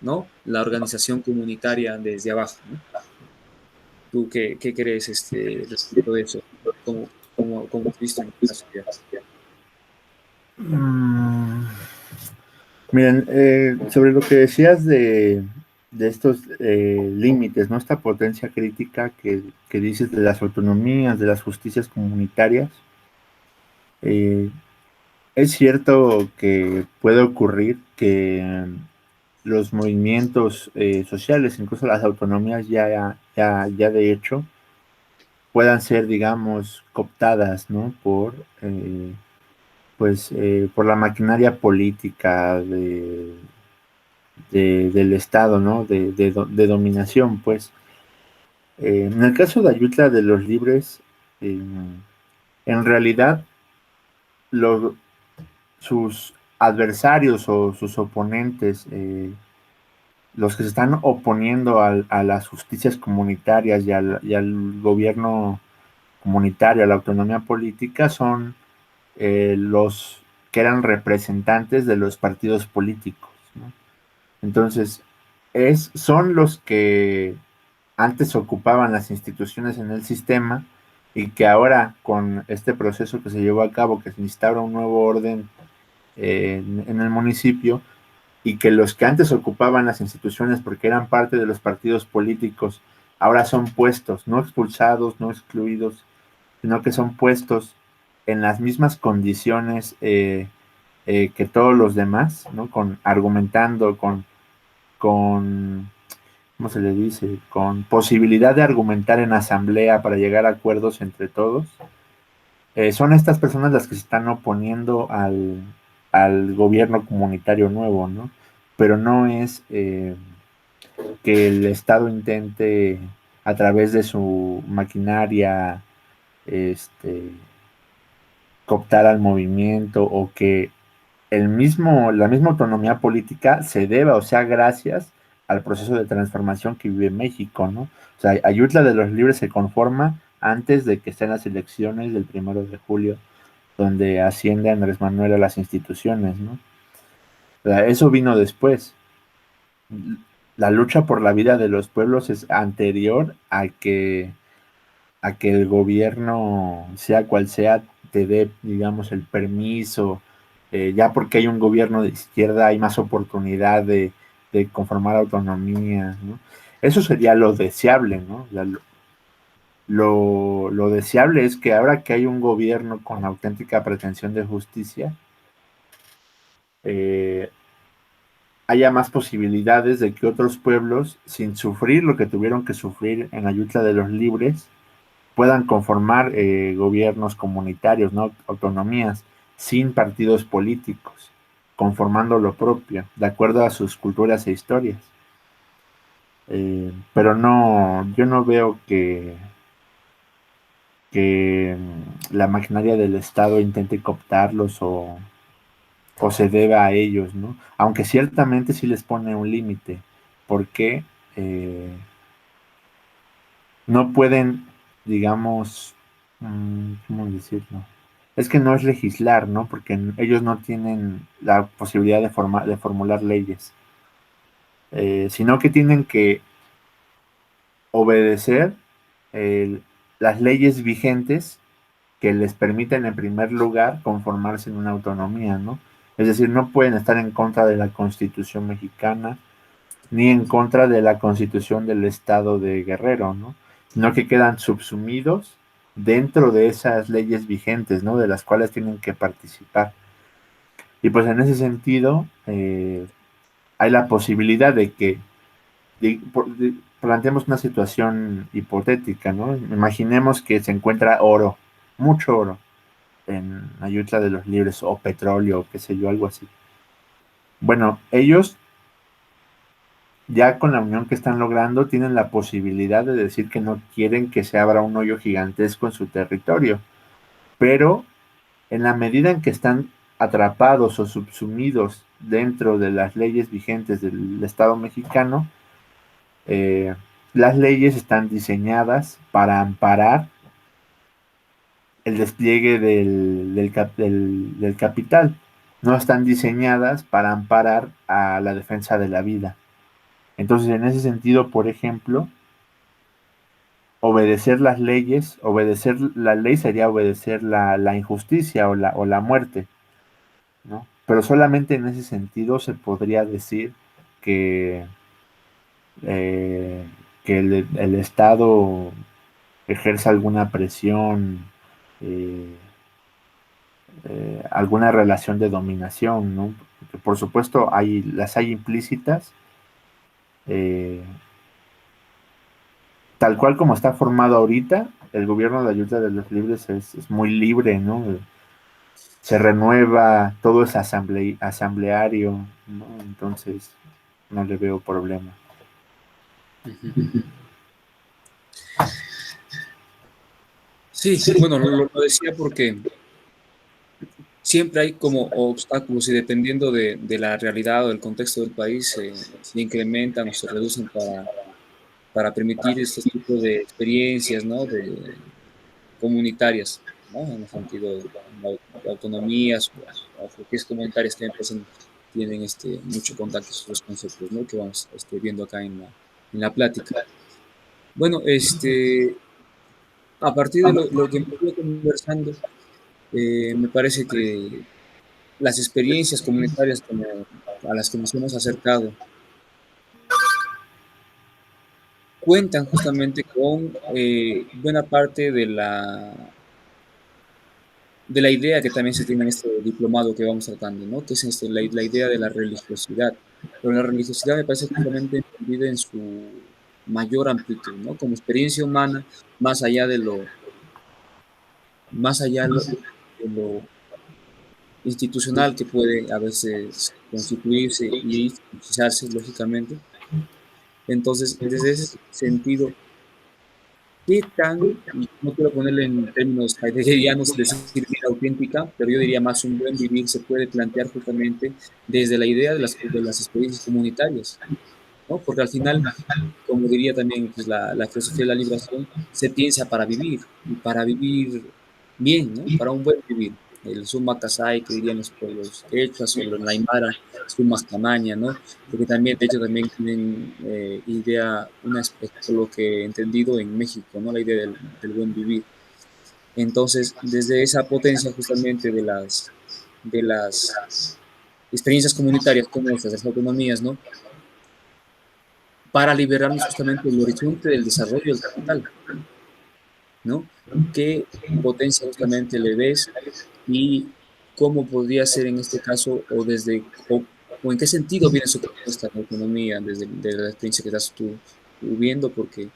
¿no? La organización comunitaria desde abajo, ¿no? ¿Tú qué crees respecto de eso? ¿Cómo has visto en la sociedad? Mm, Miren, sobre lo que decías de estos límites, ¿no? Esta potencia crítica que dices de las autonomías, de las justicias comunitarias, eh, es cierto que puede ocurrir que los movimientos sociales, incluso las autonomías ya de hecho, puedan ser, digamos, cooptadas, ¿no? Por la maquinaria política del Estado, ¿no? De dominación, pues. En el caso de Ayutla de los Libres, en realidad los, sus adversarios o sus oponentes, los que se están oponiendo a las justicias comunitarias y al gobierno comunitario, a la autonomía política, son los que eran representantes de los partidos políticos, ¿no? Entonces, son los que antes ocupaban las instituciones en el sistema y que ahora con este proceso que se llevó a cabo, que se instaura un nuevo orden en el municipio, y que los que antes ocupaban las instituciones porque eran parte de los partidos políticos, ahora son puestos, no expulsados, no excluidos, sino que son puestos en las mismas condiciones que todos los demás, ¿no? Argumentando, con, ¿cómo se le dice? Con posibilidad de argumentar en asamblea para llegar a acuerdos entre todos. Son estas personas las que se están oponiendo al gobierno comunitario nuevo, ¿no? Pero no es que el Estado intente a través de su maquinaria este, cooptar al movimiento o que la misma autonomía política se deba, o sea, gracias al proceso de transformación que vive México, ¿no? O sea, Ayutla de los Libres se conforma antes de que sean las elecciones del 1 de julio, donde asciende Andrés Manuel a las instituciones, ¿no? O sea, eso vino después. La lucha por la vida de los pueblos es anterior a que el gobierno, sea cual sea, te dé, digamos, el permiso. Ya porque hay un gobierno de izquierda, hay más oportunidad de conformar autonomía, ¿no? Eso sería lo deseable, ¿no? Lo deseable es que ahora que hay un gobierno con auténtica pretensión de justicia, eh, haya más posibilidades de que otros pueblos, sin sufrir lo que tuvieron que sufrir en Ayutla de los Libres, puedan conformar gobiernos comunitarios, ¿no? Autonomías, sin partidos políticos, conformando lo propio, de acuerdo a sus culturas e historias. Pero no, yo no veo que la maquinaria del Estado intente cooptarlos o se deba a ellos, ¿no? Aunque ciertamente sí les pone un límite, porque no pueden, digamos, ¿cómo decirlo? Es que no es legislar, ¿no? Porque ellos no tienen la posibilidad de formular leyes, sino que tienen que obedecer el- las leyes vigentes que les permiten en primer lugar conformarse en una autonomía, ¿no? Es decir, no pueden estar en contra de la Constitución mexicana ni en contra de la Constitución del Estado de Guerrero, ¿no? Sino que quedan subsumidos dentro de esas leyes vigentes, ¿no? De las cuales tienen que participar. Y pues en ese sentido, hay la posibilidad de que planteemos una situación hipotética, ¿no? Imaginemos que se encuentra oro, mucho oro, en Ayutla de los Libres, o petróleo, o qué sé yo, algo así. Bueno, ellos ya con la unión que están logrando tienen la posibilidad de decir que no quieren que se abra un hoyo gigantesco en su territorio, pero en la medida en que están atrapados o subsumidos dentro de las leyes vigentes del Estado mexicano, eh, las leyes están diseñadas para amparar el despliegue del capital. No están diseñadas para amparar a la defensa de la vida. Entonces, en ese sentido, por ejemplo, obedecer las leyes, obedecer la ley sería obedecer la injusticia o la muerte, ¿no? Pero solamente en ese sentido se podría decir que, eh, que el Estado ejerce alguna presión, eh, alguna relación de dominación, ¿no? Porque por supuesto las hay implícitas, eh, tal cual como está formado ahorita, el gobierno de Ayuda de los Libres es muy libre, ¿no? Se renueva, todo es asambleario, ¿no? Entonces no le veo problema. Ujú. Sí, bueno, lo decía porque siempre hay como obstáculos y dependiendo de la realidad o del contexto del país, se incrementan o se reducen para permitir este tipo de experiencias, ¿no? Comunitarias, ¿no? En el sentido de autonomías o actividades comunitarias que tienen mucho contacto con los conceptos, ¿no? Que vamos viendo acá en la plática. Bueno, a partir de lo que hemos ido conversando, me parece que las experiencias comunitarias a las que nos hemos acercado cuentan justamente con buena parte de la idea que también se tiene en este diplomado que vamos tratando, ¿no? Que es la idea de la religiosidad. Pero la religiosidad me parece justamente entendida en su mayor amplitud, ¿no? Como experiencia humana, más allá más allá de lo institucional que puede a veces constituirse y institucionalizarse, lógicamente. Entonces, desde ese sentido, ¿qué tan, y no quiero ponerle en términos heideggerianos, decir vida auténtica, pero yo diría más un buen vivir se puede plantear justamente desde la idea de las experiencias comunitarias, ¿no? Porque al final, como diría también pues, la filosofía de la liberación, se piensa para vivir, y para vivir bien, ¿no? Para un buen vivir. El summa kasai, que dirían los pueblos quechuas, o los aymara, summa camaña, ¿no? Porque también, de hecho, también tienen idea, por lo que he entendido en México, ¿no? La idea del buen vivir. Entonces, desde esa potencia justamente de las experiencias comunitarias como estas, las autonomías, ¿no? Para liberarnos justamente del horizonte del desarrollo del capital, ¿no? ¿Qué potencia justamente le ves y cómo podría ser en este caso o en qué sentido viene su propuesta de autonomía desde la experiencia que estás tú viendo? Porque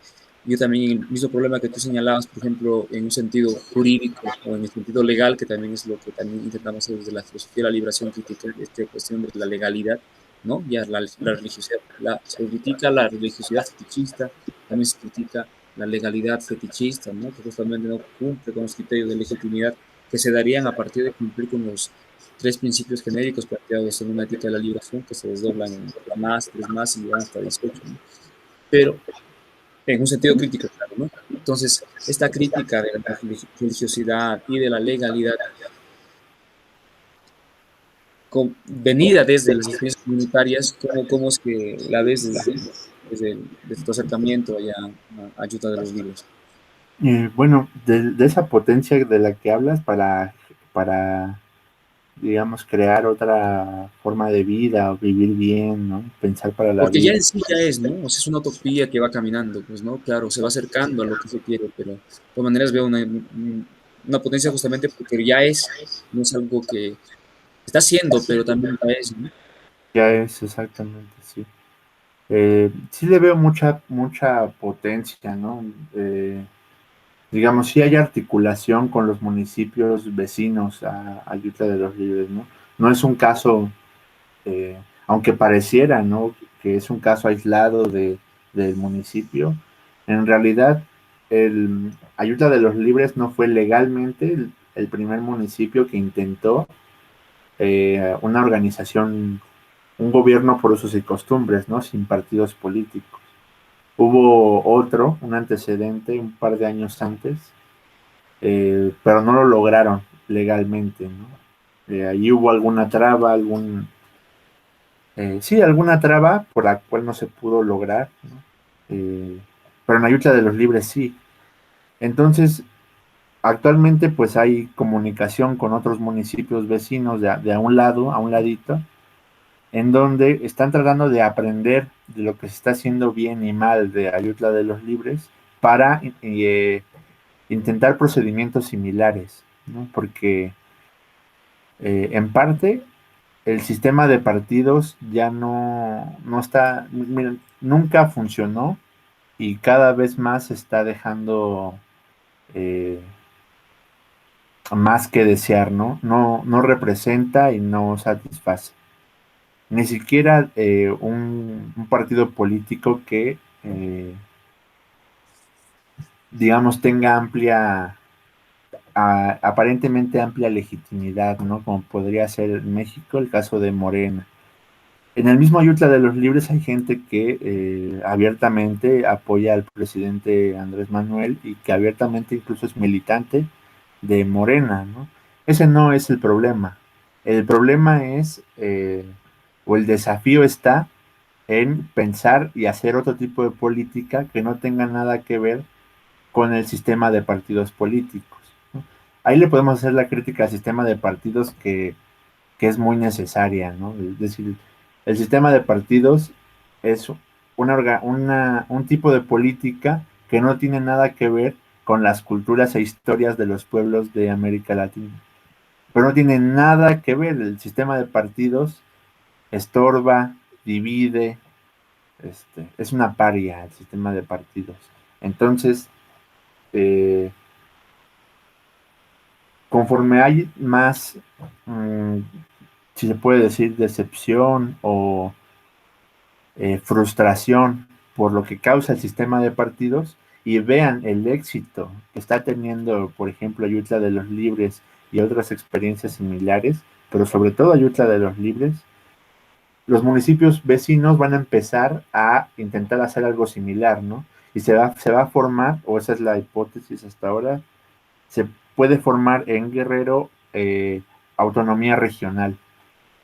yo también el mismo problema que tú señalabas, por ejemplo, en un sentido jurídico o en el sentido legal, que también es lo que también intentamos hacer desde la filosofía de la liberación crítica, esta cuestión de la legalidad, ¿no? Ya la religiosidad, se critica la religiosidad fetichista, también se critica la legalidad fetichista, ¿no? Que justamente no cumple con los criterios de legitimidad que se darían a partir de cumplir con tres principios genéricos planteados en una ética de la liberación que se desdoblan en más, tres más y llegan hasta 18, ¿no? Pero en un sentido crítico, claro, ¿no? Entonces, esta crítica de la religiosidad y de la legalidad venida desde las experiencias comunitarias, ¿cómo es que la ves desde tu acercamiento allá a Ayuda de los Libros? Bueno, de esa potencia de la que hablas para, digamos, crear otra forma de vida o vivir bien, ¿no? Pensar para la Porque ya vida. en sí ya es, ¿no? O sea, es una utopía que va caminando, pues, ¿no? Claro, se va acercando a lo que se quiere, pero de todas maneras veo una potencia justamente porque ya es, no es algo que está haciendo, pero también ya es, ¿no? Ya es exactamente, sí. Sí le veo mucha potencia, ¿no? Digamos, sí hay articulación con los municipios vecinos a Ayutla de los Libres, ¿no? No es un caso, aunque pareciera, ¿no? Que es un caso aislado del municipio, en realidad el Ayutla de los Libres no fue legalmente el primer municipio que intentó una organización, un gobierno por usos y costumbres, ¿no? Sin partidos políticos. Hubo otro, un antecedente, un par de años antes, pero no lo lograron legalmente, ¿no? Ahí hubo alguna traba, sí, alguna traba por la cual no se pudo lograr, ¿no? Pero en Ayutla de los Libres sí. Entonces, actualmente pues hay comunicación con otros municipios vecinos de a un lado, a un ladito, en donde están tratando de aprender de lo que se está haciendo bien y mal de Ayutla de los Libres para intentar procedimientos similares, ¿no? Porque en parte el sistema de partidos ya no está, miren, nunca funcionó y cada vez más está dejando eh, más que desear, ¿no? No representa y no satisface. Ni siquiera un partido político que, digamos, tenga aparentemente amplia legitimidad, ¿no? Como podría ser en México el caso de Morena. En el mismo Ayutla de los Libres hay gente que abiertamente apoya al presidente Andrés Manuel y que abiertamente incluso es militante de Morena, ¿no? Ese no es el problema. El problema es, o el desafío está en pensar y hacer otro tipo de política que no tenga nada que ver con el sistema de partidos políticos, ¿no? Ahí le podemos hacer la crítica al sistema de partidos que es muy necesaria, ¿no? Es decir, el sistema de partidos es un tipo de política que no tiene nada que ver con las culturas e historias de los pueblos de América Latina. Pero no tiene nada que ver, el sistema de partidos estorba, divide, es una paria el sistema de partidos. Entonces, eh, conforme hay más, mmm, si se puede decir, decepción o frustración por lo que causa el sistema de partidos y vean el éxito que está teniendo, por ejemplo, Ayutla de los Libres y otras experiencias similares, pero sobre todo Ayutla de los Libres, los municipios vecinos van a empezar a intentar hacer algo similar, ¿no? Y se va a formar, o esa es la hipótesis hasta ahora, se puede formar en Guerrero autonomía regional,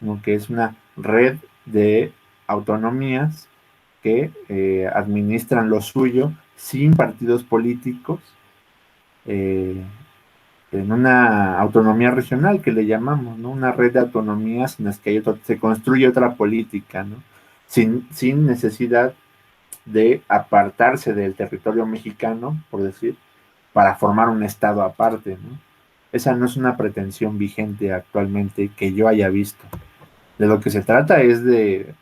¿no? Que es una red de autonomías que administran lo suyo sin partidos políticos, eh, en una autonomía regional que le llamamos, ¿no? Una red de autonomías en las que se construye otra política, ¿no? Sin necesidad de apartarse del territorio mexicano, por decir, para formar un estado aparte, ¿no? Esa no es una pretensión vigente actualmente que yo haya visto. De lo que se trata es de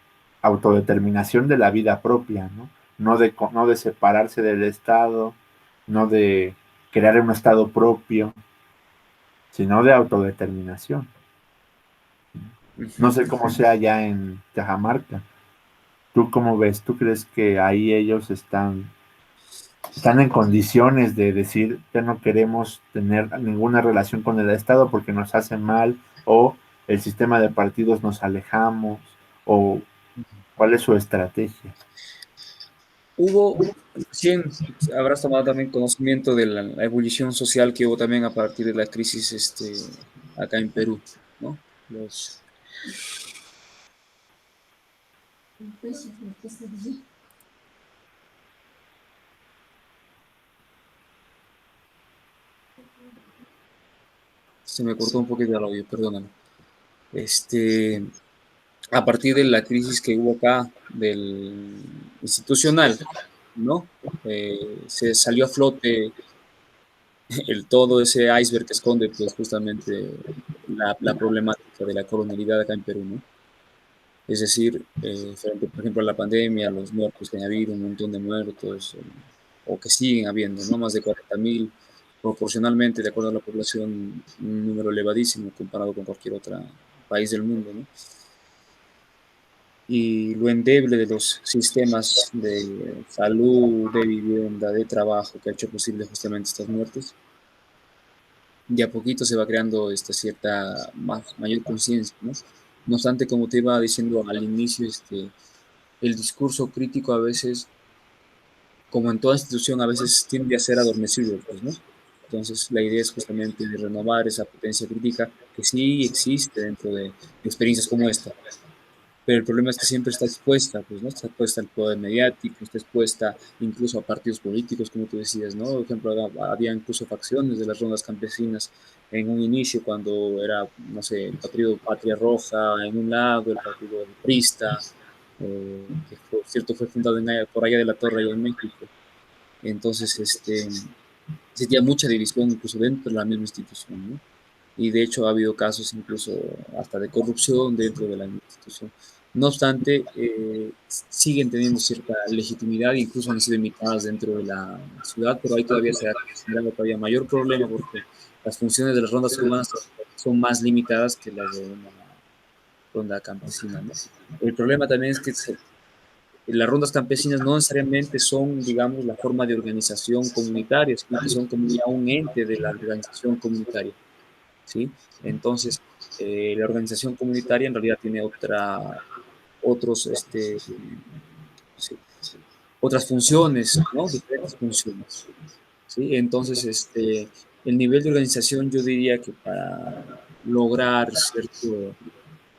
autodeterminación de la vida propia, ¿no? No de separarse del Estado, no de crear un Estado propio, sino de autodeterminación. No sé cómo sea ya en Cajamarca. ¿Tú cómo ves? ¿Tú crees que ahí ellos están en condiciones de decir que no queremos tener ninguna relación con el Estado porque nos hace mal o el sistema de partidos nos alejamos, o cuál es su estrategia? Hubo, recién habrás tomado también conocimiento de la ebullición social que hubo también a partir de la crisis acá en Perú, ¿no? Los, Se me cortó un poquito el audio, perdóname. Este, a partir de la crisis que hubo acá del institucional, ¿no? Se salió a flote todo ese iceberg que esconde pues justamente la problemática de la colonialidad acá en Perú, ¿no? Es decir, frente, por ejemplo, a la pandemia, los muertos que han habido, un montón de muertos, o que siguen habiendo, ¿no? Más de 40.000, proporcionalmente, de acuerdo a la población, un número elevadísimo comparado con cualquier otro país del mundo, ¿no? Y lo endeble de los sistemas de salud, de vivienda, de trabajo que ha hecho posible justamente estas muertes, de a poquito se va creando esta cierta mayor conciencia, ¿no? No obstante, como te iba diciendo al inicio, el discurso crítico a veces, como en toda institución, a veces tiende a ser adormecido, pues, ¿no? Entonces, la idea es justamente de renovar esa potencia crítica que sí existe dentro de experiencias como esta, pero el problema es que siempre está expuesta, pues, ¿no? Está expuesta al poder mediático, está expuesta incluso a partidos políticos, como tú decías, ¿no? Por ejemplo, había incluso facciones de las rondas campesinas en un inicio, cuando era, no sé, el partido Patria Roja en un lado, el partido Prista, que por cierto fue fundado por allá de la Torre, allá en México. Entonces, existía mucha división incluso dentro de la misma institución, ¿no? Y de hecho ha habido casos incluso hasta de corrupción dentro de la institución. No obstante, siguen teniendo cierta legitimidad, incluso han sido imitadas dentro de la ciudad, pero ahí todavía se ha generado todavía mayor problema porque las funciones de las rondas urbanas son más limitadas que las de una ronda campesina, ¿no? El problema también es que las rondas campesinas no necesariamente son, digamos, la forma de organización comunitaria, sino que son como ya un ente de la organización comunitaria, ¿sí? Entonces, la organización comunitaria en realidad tiene otros, sí, otras funciones, ¿no? Diferentes funciones, ¿sí? Entonces, el nivel de organización yo diría que para lograr cierto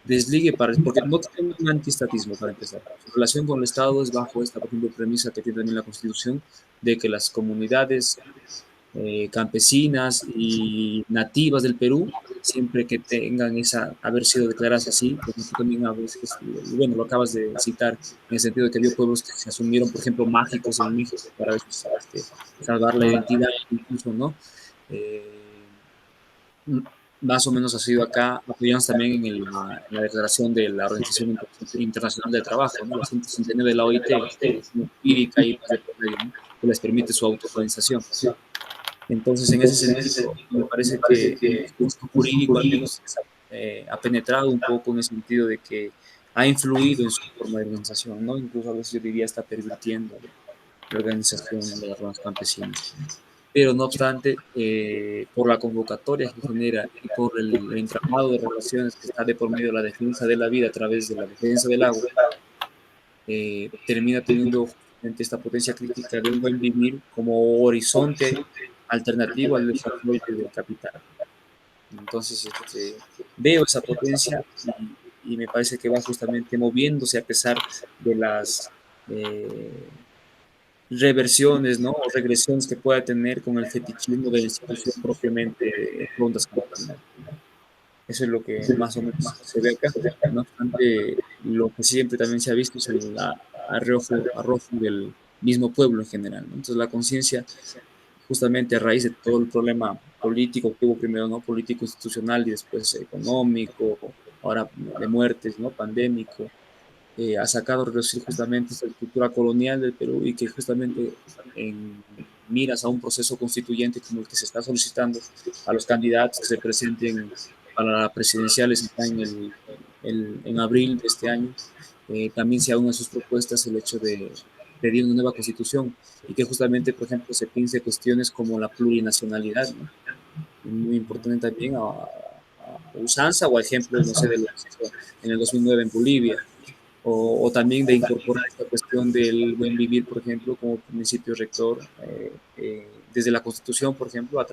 desligue, porque no tiene un antiestatismo para empezar. Su relación con el Estado es bajo esta, por ejemplo, premisa que tiene también la Constitución, de que las comunidades campesinas y nativas del Perú, siempre que tengan haber sido declaradas así, porque tú también a veces, bueno, lo acabas de citar, en el sentido de que había pueblos que se asumieron, por ejemplo, mágicos en México para a veces, salvar la identidad, incluso, ¿no? Eh, Más o menos ha sido acá, apoyamos también en la declaración de la Organización Internacional del Trabajo, ¿no? La 169 de la OIT, jurídica y pues, de por medio, ¿no? Que les permite su autoorganización. Entonces, en ese sentido, me parece que el discurso jurídico al menos ha penetrado un poco en el sentido de que ha influido en su forma de organización, ¿no? Incluso a veces yo diría está pervirtiendo la organización de las ramas campesinas. Pero no obstante, por la convocatoria que genera y por el entramado de relaciones que está de por medio de la defensa de la vida a través de la defensa del agua, termina teniendo justamente esta potencia crítica de un buen vivir como horizonte alternativo al desarrollo del capital. Entonces, veo esa potencia y me parece que va justamente moviéndose a pesar de las reversiones, ¿no? O regresiones que pueda tener con el fetichismo de la institución propiamente rondas campesinas. Eso es lo que más o menos se ve acá. No obstante, lo que siempre también se ha visto es el arrojo del mismo pueblo en general, ¿no? Entonces, la conciencia, justamente a raíz de todo el problema político que hubo primero, ¿no? Político institucional y después económico, ahora de muertes, ¿no? Pandémico, ha sacado a reducir justamente esta estructura colonial del Perú y que justamente en miras a un proceso constituyente como el que se está solicitando a los candidatos que se presenten para las presidenciales acá en abril de este año, también sea una de sus propuestas el hecho de pedir una nueva constitución y que justamente, por ejemplo, se piense cuestiones como la plurinacionalidad, ¿no? Muy importante también usanza o a ejemplos, no sé, de lo que se hizo en el 2009 en Bolivia, o también de incorporar esta cuestión del buen vivir, por ejemplo, como principio rector, desde la Constitución, por ejemplo,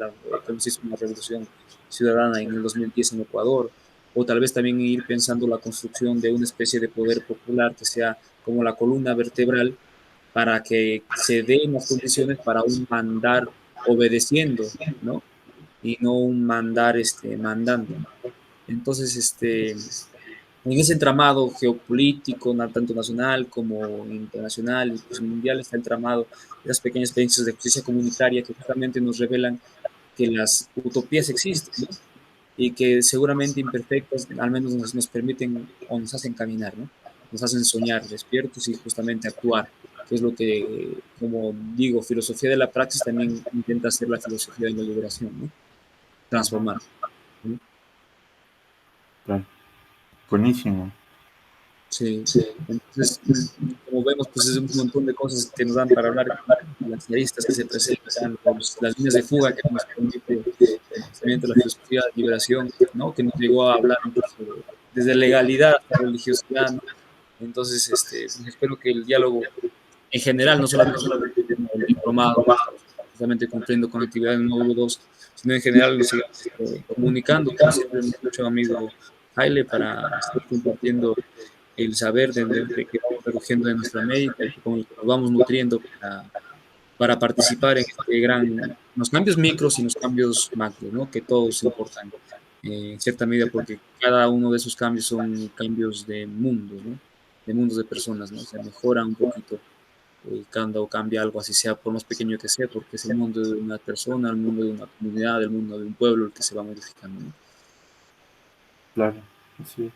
cuando se hizo una revolución ciudadana en el 2010 en Ecuador, o tal vez también ir pensando la construcción de una especie de poder popular que sea como la columna vertebral para que se den las condiciones para un mandar obedeciendo, ¿no? Y no un mandar mandando. Entonces, en ese entramado geopolítico, tanto nacional como internacional y pues, mundial, está entramado las pequeñas experiencias de justicia comunitaria que justamente nos revelan que las utopías existen, ¿no? Y que seguramente imperfectas, al menos nos permiten o nos hacen caminar, ¿no? Nos hacen soñar despiertos y justamente actuar, que es lo que, como digo, filosofía de la praxis también intenta hacer la filosofía de la liberación, ¿no? Ajá, Transformar, ¿no? claro. Buenísimo. Sí. Entonces, como vemos, pues es un montón de cosas que nos dan para hablar, las aristas que se presentan, las líneas de fuga que nos permite el pensamiento de la filosofía de liberación, ¿no? Que nos llegó a hablar incluso desde legalidad hasta religiosidad, ¿no? Entonces, pues espero que el diálogo en general, no solamente el diplomado que estamos justamente cumpliendo con la actividad del módulo 2, sino en general nos sigamos comunicando, como siempre hemos dicho, amigo Jaile, para estar compartiendo el saber que vamos recogiendo de nuestra América y con el que nos vamos nutriendo para participar en en los cambios micros y los cambios macros, ¿no? Que todos importan en cierta medida porque cada uno de esos cambios son cambios de mundos, ¿no? De mundos de personas, ¿no? Se mejora un poquito cuando cambia algo, así sea por más pequeño que sea, porque es el mundo de una persona, el mundo de una comunidad, el mundo de un pueblo el que se va modificando, ¿no? Claro, sí.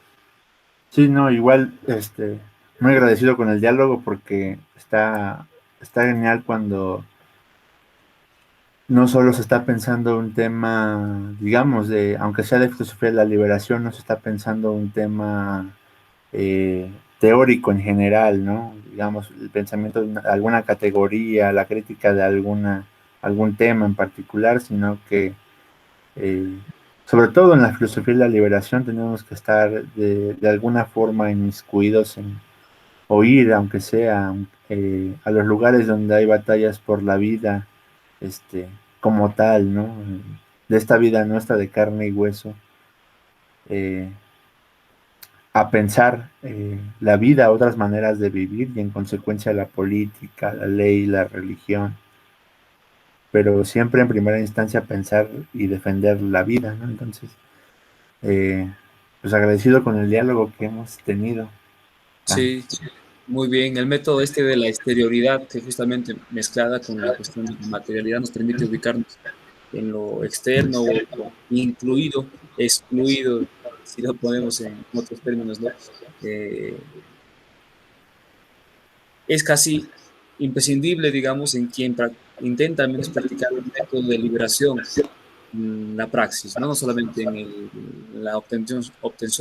Sí, no, igual, muy agradecido con el diálogo porque está genial cuando no solo se está pensando un tema, digamos, aunque sea de filosofía de la liberación, no se está pensando un tema teórico en general, ¿no? Digamos, el pensamiento de alguna categoría, la crítica de algún tema en particular, sino que eh, sobre todo en la filosofía de la liberación tenemos que estar de alguna forma inmiscuidos en oír, aunque sea a los lugares donde hay batallas por la vida, este, como tal, ¿no? De esta vida nuestra de carne y hueso, eh, a pensar la vida, otras maneras de vivir y en consecuencia la política, la ley, la religión, pero siempre en primera instancia pensar y defender la vida, ¿no? Entonces, eh, pues agradecido con el diálogo que hemos tenido. Frank. Sí, muy bien. El método de la exterioridad, que justamente mezclada con la cuestión de la materialidad, nos permite ubicarnos en lo externo, o incluido, excluido, si lo ponemos en otros términos, ¿no? Eh, es casi imprescindible, digamos, en quien intenta al menos practicar un método de liberación, la praxis, ¿no? No solamente en la obtención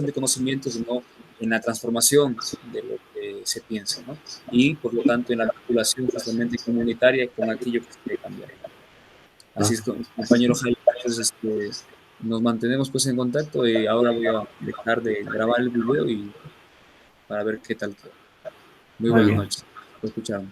de conocimientos, sino en la transformación de lo que se piensa, ¿no? Y por lo tanto en la vinculación justamente comunitaria con aquello que se quiere cambiar. Así ¿No? es, compañero Jaime. Entonces, nos mantenemos pues en contacto y ahora voy a dejar de grabar el video y para ver qué tal queda. Muy Muy buenas bien. noches. Lo escuchamos.